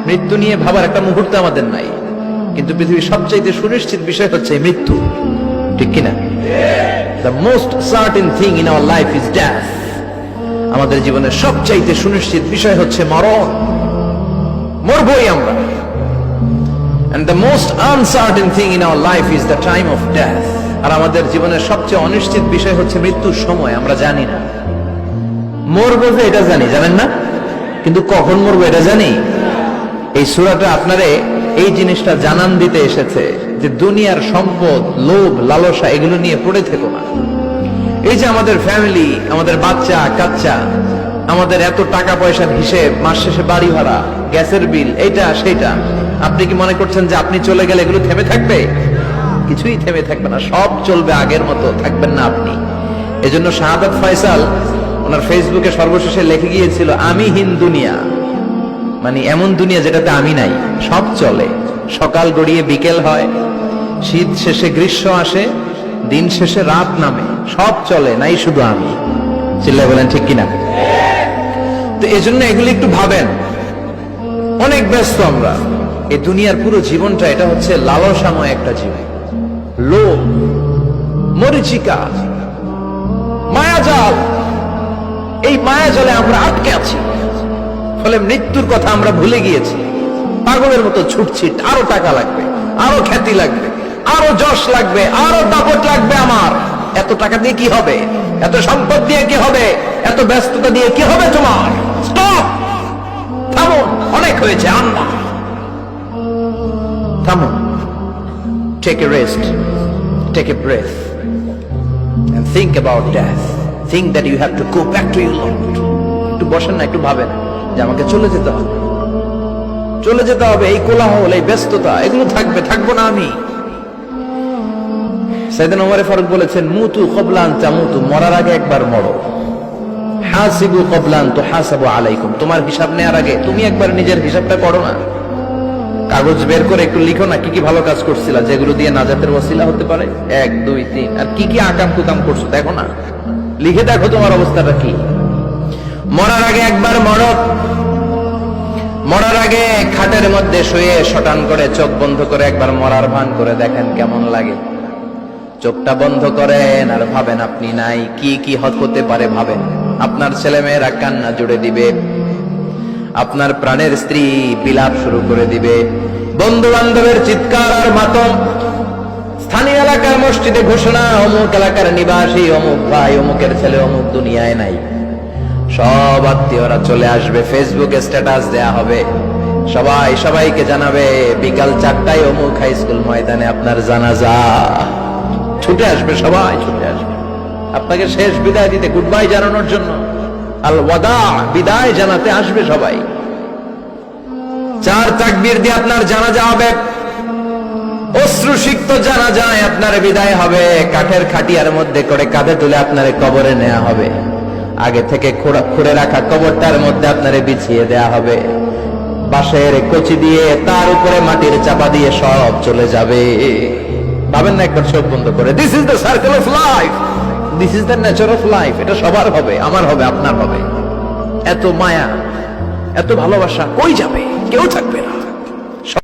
মৃত্যু নিয়ে ভাবার একটা মুহূর্ত আমাদের নাই, কিন্তু পৃথিবীর সবচাইতে সুনিশ্চিত বিষয় হচ্ছে মৃত্যু, ঠিক কিনা? The most certain thing in our life is death. আমাদের জীবনের সবচাইতে সুনিশ্চিত বিষয় হচ্ছে মরণ, মরবই আমরা। And the most uncertain thing in our life is the time of death. আর আমাদের জীবনের সবচেয়ে অনিশ্চিত বিষয় হচ্ছে মৃত্যুর সময়। আমরা জানি না মরবো, যে এটা জানি, জানেন না, কিন্তু কখন মরবো এটা জানি। এই সূরাটা আপনারে এই জিনিসটা জানান দিতে এসেছে যে দুনিয়ার সম্পদ, লোভ, লালসা এগুলো নিয়ে পড়ে থেকো না। এই যে আমাদের ফ্যামিলি, আমাদের বাচ্চা কাচ্চা, আমাদের এত টাকা পয়সার হিসেব, মাস শেষে বাড়ি ভাড়া, গ্যাসের বিল, এইটা সেইটা, আপনি কি মনে করছেন যে আপনি চলে গেলে এগুলো থেমে থাকবে? কিছুই থেমে থাকবে না, সব চলবে আগের মতো, থাকবেন না আপনি। এজন্য শাহাদাত ফয়সাল ওনার ফেসবুকে সর্বশেষে লিখে গিয়েছিল, আমিহীন দুনিয়া, মানে এমন দুনিয়া যেটাতে আমি নাই, সব চলে, সকাল গড়িয়ে বিকেল হয়, শীত শেষে গ্রীষ্ম আসে, দিন শেষে রাত নামে, সব চলে, নাই শুধু আমি। চিল্লায় বলেন ঠিক কিনা? তো এজন্য এগুলি একটু ভাবেন। অনেক ব্যস্ত আমরা, এই দুনিয়ার পুরো জীবনটা এটা হচ্ছে লালসাময় একটা জীবন, লোভ, মরিচিকা, মায়াজাল। এই মায়াজালে আমরা আটকে আছি, ফলে মৃত্যুর কথা আমরা ভুলে গিয়েছি। পাগলের মতো ছুটছি, আরো টাকা লাগবে, আরো খ্যাতি লাগবে, আরো যশ লাগবে, আরো দাপট লাগবে আমার। এত টাকা দিয়ে কি হবে? এত সম্পদ দিয়ে কি হবে? এত ব্যস্ততা দিয়ে কি হবে তোমার? স্টপ, থামুন, অনেক হয়েছে, আন্না, থামুন। Take a rest, take a breath, and think about death. Think that you have to go back to your Lord. একটু বসেন না, একটু ভাবেন যে আমাকে চলে যেতে হবে, চলে যেতে হবে। এই কোলাহল, এই ব্যস্ততা, এগুলো থাকবে, থাকবো না আমি। সাইয়েদনা ওমর ফারুক বলেছেন, মুতু ক্বাবলা আন তামুতু, মরার আগে একবার মরো। হাসিবু ক্বাবলা আন তুহাসাবু আলাইকুম, তোমার হিসাব নেওয়ার আগে তুমি একবার নিজের হিসাবটা করো না। কাগজ বের করে একটু লিখো না কি কি ভালো কাজ করছিলা, যেগুলো দিয়ে নাজাতের ওসিলা হতে পারে, 1 2 3, আর কি কি আকাম কুকাম করছো দেখো না, লিখে দেখো তোমার অবস্থাটা কি। মরার আগে একবার মরো। মরার আগে খাটের মধ্যে শুয়ে শটান করে চোখ বন্ধ করে একবার মরার ভান করে দেখেন কেমন লাগে। চোখটা বন্ধ করেন আর ভাবেন আপনি নাই, কি কি হতে পারে ভাবেন। আপনার ছেলে মেয়েরা কান্না জুড়ে দিবে, আপনার প্রাণের স্ত্রী বিলাপ শুরু করে দিবে, বন্ধু বান্ধবের চিৎকার আর মাতম, স্থানীয় এলাকার মসজিদে ঘোষণা, অমুক এলাকার নিবাসী অমুক ভাই, অমুকের ছেলে অমুক দুনিয়ায় নাই। সব আত্মীয়রা চলে আসবে, ফেসবুকে স্ট্যাটাস দেয়া হবে, সবাই সবাইকে জানাবে বিকাল 4টায় অমুক হাই স্কুল ময়দানে আপনার জানাজা। ছুটে আসবে, সবাই ছুটে আসবে আপনাকে শেষ বিদায় দিতে, গুড বাই জানানোর জন্য, আল ওয়াদা, বিদায় জানাতে আসবে সবাই। 4 তাকবীর দিয়ে আপনার জানাজা হবে, অশ্রুসিক্ত জানাজায় আপনার বিদায় হবে। কাঠের খাটিয়ার মধ্যে করে কাঁধে তুলে আপনার কবরে নেওয়া হবে, আগে থেকে খুঁড়ে রাখা কবরটার মধ্যে আপনারে বিছিয়ে দেয়া হবে, বাঁশের কচি দিয়ে তার উপরে মাটির চাপা দিয়ে সব চলে যাবে। ভাবেন না একবার চোখ বন্ধ করে, this is the circle of life, this is the nature of life. এটা সবার হবে, আমার হবে, আপনার হবে। এত মায়া, এত ভালোবাসা কই যাবে? কেউ থাকবে না।